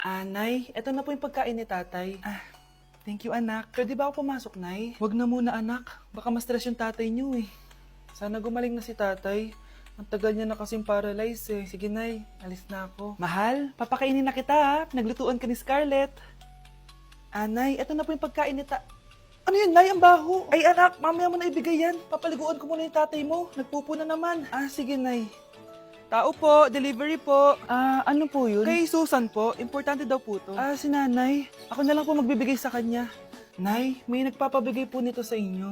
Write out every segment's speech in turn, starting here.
Nay, eto na po yung pagkain ni tatay. Thank you, anak. Pwede ba ako pumasok, Nay? Wag na muna, anak. Baka ma-stress yung tatay niyo eh. Sana gumaling na si tatay. Ang tagal niya na kasing paralyzed eh. Sige, Nay. Alis na ako. Mahal, papakainin na kita ha. Naglutuan ka ni Scarlett. Nay, eto na po yung pagkain ni Ano yun, Nay? Ang baho. Ay, anak, mamaya mo na ibigay yan. Papaliguan ko muna yung tatay mo. Nagpupo na naman. Sige, Nay. Tao po, delivery po. Ano po yun? Kay Susan po, importante daw po to. Si nanay. Ako na lang po magbibigay sa kanya. Nay, may nagpapabigay po nito sa inyo.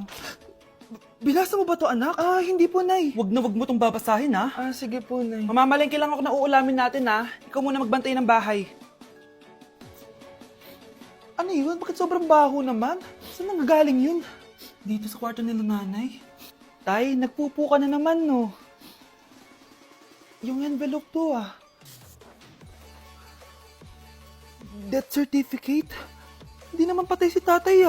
Binasa mo ba to, anak? Hindi po, Nay. Wag na wag mo tong babasahin, ha? Sige po, Nay. Mamamalengke lang ako na uulamin natin, ha? Ikaw muna magbantay ng bahay. Ano yun? Bakit sobrang baho naman? Saan nanggagaling yun? Dito sa kwarto nila nanay. Tay, nagpupo ka na naman, no? Yung envelope to, Death certificate? Hindi naman patay si tatay,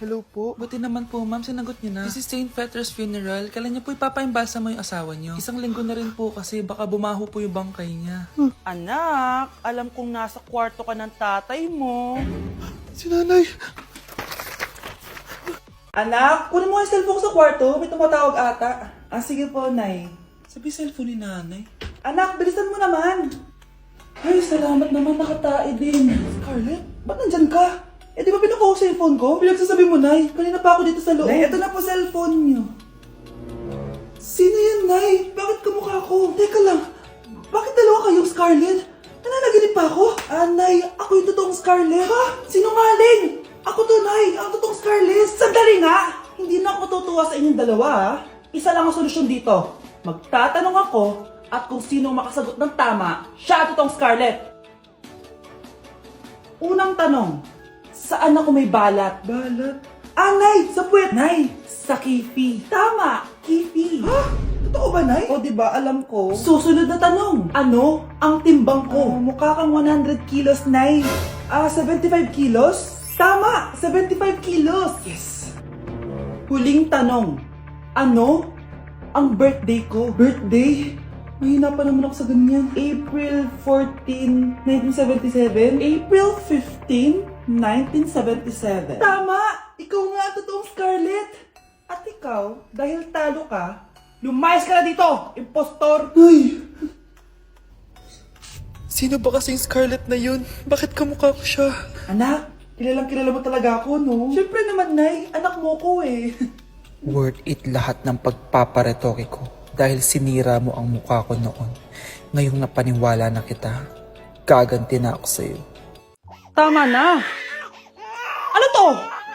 Hello po. Buti naman po, ma'am. Sinagot niyo na. This is St. Peter's Funeral. Kailan niyo po ipapaimbasa mo yung asawa niyo? Isang linggo na rin po kasi baka bumaho po yung bangkay niya. Anak, alam kong nasa kwarto ka ng tatay mo. Si nanay. Anak, kunin mo yung cellphone sa kwarto. May tumatawag ata. Sige po, Nay. Sabi cellphone ni nanay. Anak, bilisan mo naman. Ay, salamat naman. Nakatae din. Scarlett, ba't nandyan ka? Di ba pinukuha ko cellphone ko? Pinagsasabi mo, Nay. Kanina pa ako dito sa loob. Nay, eto na po cellphone niyo. Sino yan, Nay? Bakit kamukha ko? Teka lang. Bakit dalawa kayong Scarlett? Nananaginip pa ako? Nay, ako yung totoong Scarlett. Ha? Sinungaling? Ako to, Nay. Ang totoong Scarlett. Sandali nga. Hindi na ako tutuwa sa inyong dalawa, Isa lang ang solusyon dito. Magtatanong ako at kung sino makasagot ng tama, siya ang totoong Scarlett. Unang tanong, saan ako may balat? Balat? Nay! Sa puwet! Nay! Sa kipi. Tama! Kipi. Ha? Totoo ba, Nay? O, diba? Alam ko. Susunod na tanong. Ano ang timbang ko? Mukha kang 100 kilos, Nay. 75 kilos? Tama! 75 kilos! Yes! Huling tanong. Ano ang birthday ko? Birthday? Mahina pa naman ako sa ganyan. April 14, 1977? April 15, 1977. Tama! Ikaw nga ang totoong Scarlett! At ikaw, dahil talo ka, lumayas ka na dito! Impostor! Ay! Sino ba kasing Scarlett na yun? Bakit kamukha ko siya? Anak, kilalang kilala mo talaga ako, no? Siyempre naman, Nay. Anak mo ko eh. Worth it lahat ng pagpaparetoke ko dahil sinira mo ang mukha ko noon. Ngayong napaniwala na kita, gaganti na ako sa'yo. Tama na! Ano to?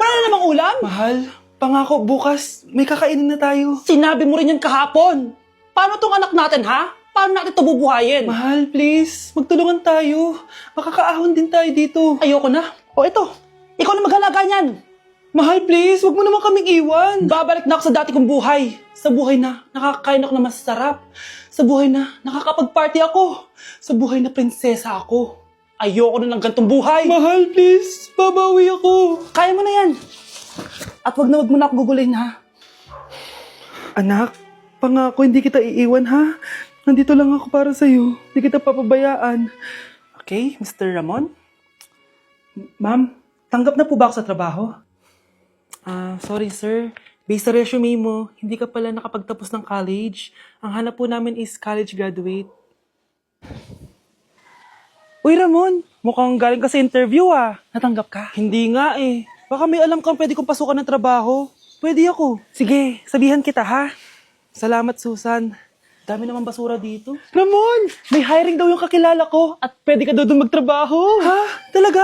Wala na namang ulam? Mahal, pangako bukas may kakainin na tayo. Sinabi mo rin yan kahapon. Paano tong anak natin, ha? Paano natin ito bubuhayin? Mahal, please. Magtulungan tayo. Makakaahon din tayo dito. Ayoko na. O ito, ikaw na maghalaga niyan. Mahal, please. Huwag mo naman kaming iwan. Babalik na ako sa dati kong buhay. Sa buhay na nakakain ako na masarap. Sa buhay na nakakapag-party ako. Sa buhay na prinsesa ako. Ayoko na ng gantong buhay. Mahal, please. Babawi ako. Kaya mo na yan. At wag mo na ako gugulin, ha? Anak, pangako hindi kita iiwan, ha? Nandito lang ako para sa'yo. Hindi kita papabayaan. Okay, Mr. Ramon? Ma'am, tanggap na po ba ako sa trabaho? Sorry sir. Based sa resume mo, hindi ka pala nakapagtapos ng college. Ang hanap po namin is college graduate. Uy Ramon, mukhang galing ka sa interview Natanggap ka? Hindi nga eh. Baka may alam kang pwede kong pasukan ng trabaho. Pwede ako. Sige, sabihan kita ha. Salamat Susan. Dami naman basura dito. Ramon! May hiring daw yung kakilala ko at pwede ka daw doon magtrabaho. Ha? Talaga?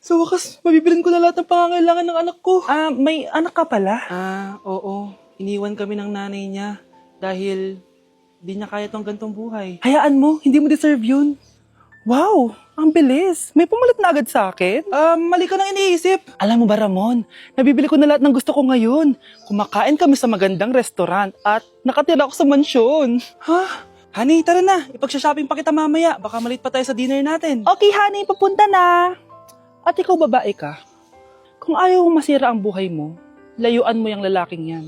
Sa wakas, mabibilin ko na lahat ng pangangailangan ng anak ko. May anak ka pala? Oo. Iniwan kami ng nanay niya dahil di niya kaya tong gantong buhay. Hayaan mo, hindi mo deserve yun. Wow, ang bilis. May pumalit na agad sa akin? Mali ka nang iniisip. Alam mo ba Ramon, nabibili ko na lahat ng gusto ko ngayon. Kumakain kami sa magandang restaurant at nakatira ako sa mansyon. Ha? Honey, tara na. Ipag-shopping pa kita mamaya. Baka malit pa tayo sa dinner natin. Okay, honey. Papunta na. At ikaw babae ka. Kung ayaw mong masira ang buhay mo, layuan mo yung lalaking yan.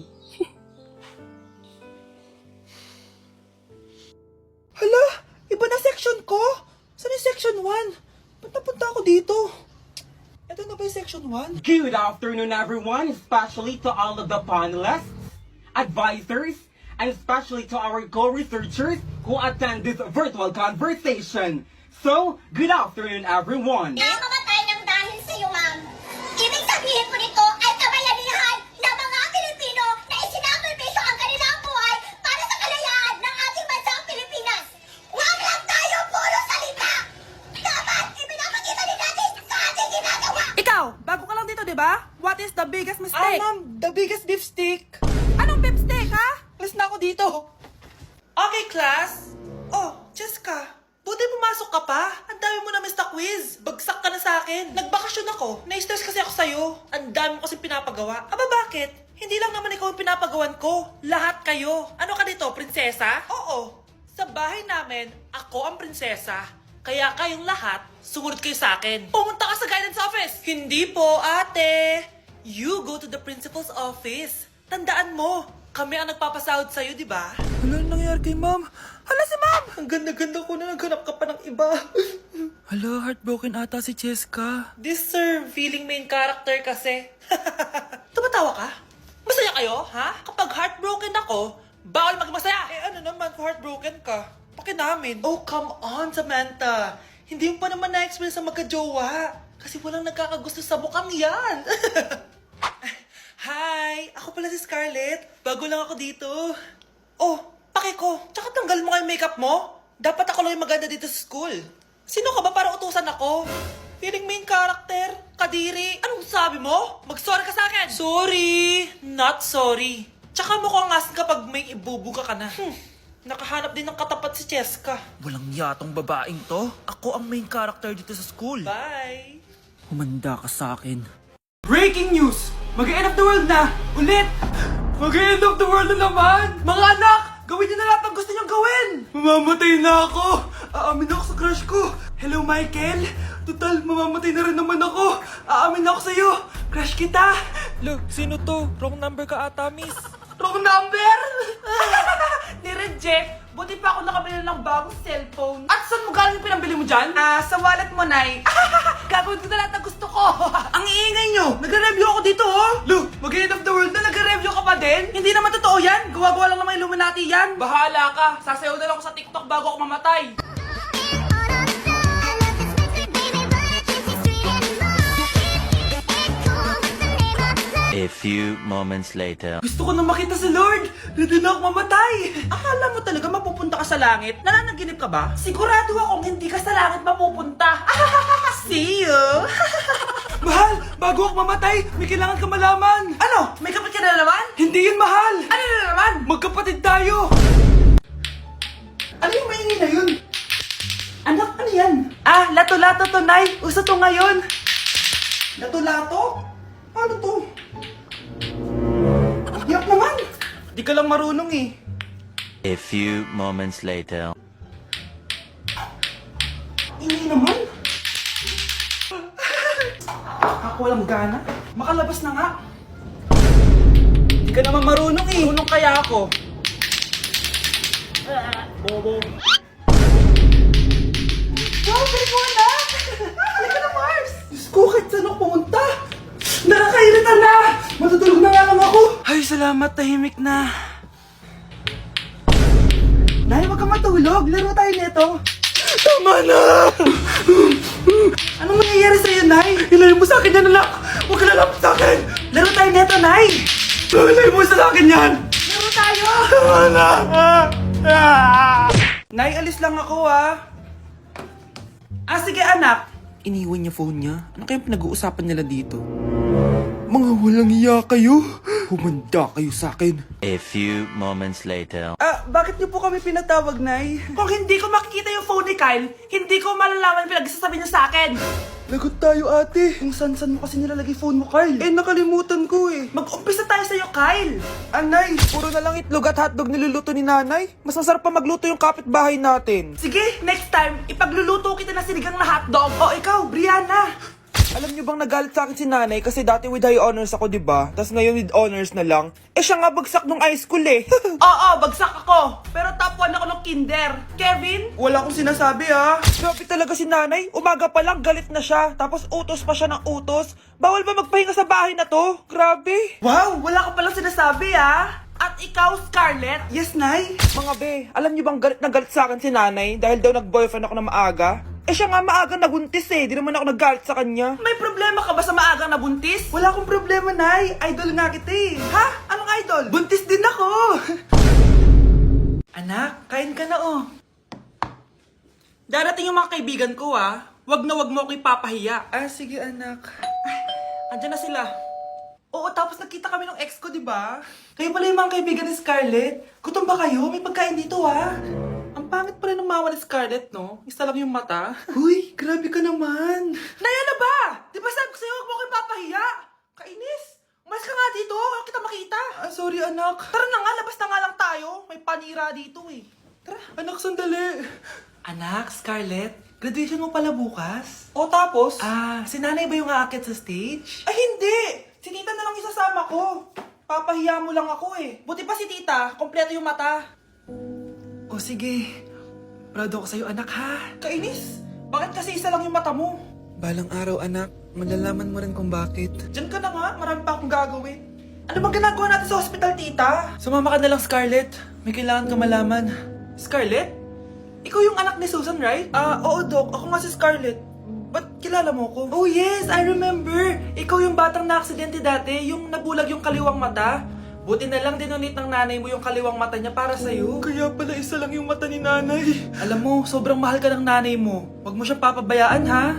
Hala, iba na section ko? Saan yung section 1? Ba't napunta ako dito? Ito na ba yung section 1? Good afternoon, everyone, especially to all of the panelists, advisors, and especially to our co-researchers who attend this virtual conversation. So, good afternoon, everyone. Namamatay ng dahil sa iyo, ma'am. Ibig sabihin po nito ay kabayanihan ng mga Pilipino na isinakripisyo ang kanilang buhay para sa kalayaan ng ating bansang Pilipinas. Huwag lang tayo puro salita! Dapat ipinapakita din natin sa ating ginagawa! Ikaw, bago ka lang dito, di ba? What is the biggest mistake? Ma'am, the biggest beef stick. Anong beefsteak, ha? Alas na ako dito. Okay, class. Oh, Jessica. Buti pumasok ka pa. Ang dami mo na miss na quiz. Bagsak ka na sa akin. Nagbakasyon ako. Na-stress kasi ako sa'yo. Ang dami mo kasi pinapagawa. Aba, bakit? Hindi lang naman ikaw ang pinapagawan ko. Lahat kayo. Ano ka dito, prinsesa? Oo. Sa bahay namin, ako ang prinsesa. Kaya kayong lahat, sumunod kayo sa akin. Pumunta ka sa guidance office. Hindi po, ate. You go to the principal's office. Tandaan mo, kami ang nagpapasahod sa'yo, di ba? Hala, anong nangyari kay ma'am? Hala si ma'am! Ang ganda-ganda ko na naghanap ka pa ng iba. Hala, heartbroken ata si Cheska. This sir, feeling main character kasi. Tumatawa ka? Masaya kayo, ha? Kapag heartbroken ako, bawal maging masaya. Eh ano naman kung heartbroken ka? Pakinamin. Oh, come on, Samantha. Hindi mo pa naman na-experience ang magka-jowa. Kasi walang nagkakagusto sa mukhang yan. Hi! Ako pala si Scarlett. Bago lang ako dito. Oh, pake ko. Tsaka tanggal mo nga yung makeup mo. Dapat ako lang yung maganda dito sa school. Sino ka ba para utusan ako? Feeling main character? Kadiri? Anong sabi mo? Mag-sorry ka sa akin! Sorry! Not sorry. Tsaka mukhang asin kapag may ibubuga ka na. Nakahanap din ng katapat si Cheska. Walang yatong babaeng to. Ako ang main character dito sa school. Bye! Humanda ka sa akin. Breaking news! Mag-end of the world na! Ulit! Mag-end of the world na naman! Mga anak! Gawin niyo na lahat ng gusto niyong gawin! Mamamatay na ako! Aamin ako sa crush ko! Hello, Michael! Total, mamamatay na rin naman ako! Aamin ako sa'yo! Crush kita! Look, sino to? Wrong number ka ata, miss. Wrong number! Ni-reject! Buti pa ako nakabili ng bagong cellphone. At saan mo galing yung pinambili mo dyan? Sa wallet mo, Nay. Gagawin ko na lahat ng gusto ko. Ang iingay nyo! Nagre-review ako dito, oh! Lu, mag-end of the world na nagre-review ka pa din? Hindi naman totoo yan. Gawa-gawa lang naman Illuminati yan. Bahala ka. Sasayaw na lang ako sa TikTok bago ako mamatay. A few moments later. Gusto ko na makita si Lord! Ready na ako mamatay! Akala mo talaga mapupunta ka sa langit? Nananaginip ka ba? Sigurado akong hindi ka sa langit mapupunta! See you! Mahal! Bago ako mamatay, may kailangan ka malaman! Ano? May kapatid ka na naman? Hindi yun, mahal! Ano na naman? Magkapatid tayo! Ano yung maingin na yun? Anak, ano yan? Lato-lato to, Nay! Uso to ngayon! Lato-lato? Ano to? Yak naman! Di ka lang marunong eh. A few moments later. Hindi naman. Ako walang gana. Makalabas na nga. Di ka naman marunong eh. Marunong kaya ako. Bobo. Wow, galing mo na! Halika na, Mars! Diyos ko, kahit saan ako pumunta? Nakakairitan na! Matutulog na nga lang ako! Ay, salamat, tahimik na. Nay, wag ka matulog. Laro tayo nito. Tama na! Anong nangyayari sa'yo, Nay? Ilayo mo sa akin yan, anak! Huwag ka lalapit sa akin! Laro tayo nito, Nay! Ilayo mo sa akin yan! Laro tayo! Tama na! Nay, alis lang ako, ah. Sige, anak. Iniwan niya phone niya. Ano kayang pinag-uusapan nila dito? Mga walang iya kayo. Humanda kayo sa akin. A few moments later. Bakit niyo po kami pinatawag, Nay? Kung hindi ko makikita yung phone ni Kyle, hindi ko malalaman pinagsasabi niya sa akin. Lagot tayo, ate. Kung san-san mo kasi nilalagay phone mo, Kyle. Nakalimutan ko eh. Mag-umpisa tayo sa'yo, Kyle. Anay, puro na lang itlog at hotdog niluluto ni nanay. Mas masarap pa magluto yung kapitbahay natin. Sige, next time, ipagluluto kita ng sinigang na hotdog. O ikaw, Brianna. Alam niyo bang nagalit sa akin si nanay kasi dati with high honors ako, di ba? Tapos ngayon with honors na lang. Eh siya nga bagsak nung high school eh. Oo, bagsak ako. Pero top 1 ako ng kinder. Kevin? Wala akong sinasabi ha. Grabe talaga si nanay. Umaga pa lang galit na siya. Tapos utos pa siya ng utos. Bawal ba magpahinga sa bahay na to? Grabe. Wow, wala ka palang sinasabi ah. At ikaw, Scarlett? Yes, nay. Mga be, alam niyo bang galit na galit sa akin si nanay dahil daw nag-boyfriend ako na maaga? Eh siya nga maaga nabuntis eh. Di naman ako nagalit sa kanya. May problema ka ba sa maagang nabuntis? Wala akong problema, nay. Idol nga kita eh. Ha? Anong idol? Buntis din ako. Anak, kain ka na oh. Darating yung mga kaibigan ko ah. Wag na wag mo ako ipapahiya. Ah, sige anak. Andyan na sila. Oo, tapos nakita kami ng ex ko, di ba? Kayo pala yung mga kaibigan ni Scarlett. Gutom ba kayo? May pagkain dito ah. Ang pangit pa rin ng mama ni Scarlett, no? Isa lang yung mata. Uy, grabe ka naman. Naya na ba? Di ba sabi ko sa'yo, huwag mo kayo papahiya? Kainis. Umalis ka nga dito. Huwag kita makita. Ah, sorry anak. Tara na nga, labas na nga lang tayo. May panira dito eh. Tara. Anak, sandali. Anak, Scarlett, graduation mo pala bukas? O tapos? Si nanay ba yung aakit sa stage? Ay, hindi. Si tita na lang isasama ko. Papahiya mo lang ako eh. Buti pa si tita, kompleto yung mata. O sige. Proud ako sa'yo anak ha. Kainis, bakit kasi isa lang yung mata mo? Balang araw anak, malalaman mo rin kung bakit. Diyan ka na nga, marami pa akong gagawin. Ano bang ginagawa natin sa hospital, tita? Sumama ka na lang, Scarlett. May kailangan ka malaman. Scarlett? Ikaw yung anak ni Susan, right? Oo, Doc. Ako nga si Scarlett. Ba't kilala mo ko? Oh yes, I remember. Ikaw yung batang na-aksidente dati, yung nabulag yung kaliwang mata. Buti na lang dinonate ng nanay mo yung kaliwang mata niya para sa'yo. Kaya pala isa lang yung mata ni nanay. Alam mo, sobrang mahal ka ng nanay mo. Huwag mo siya papabayaan, ha?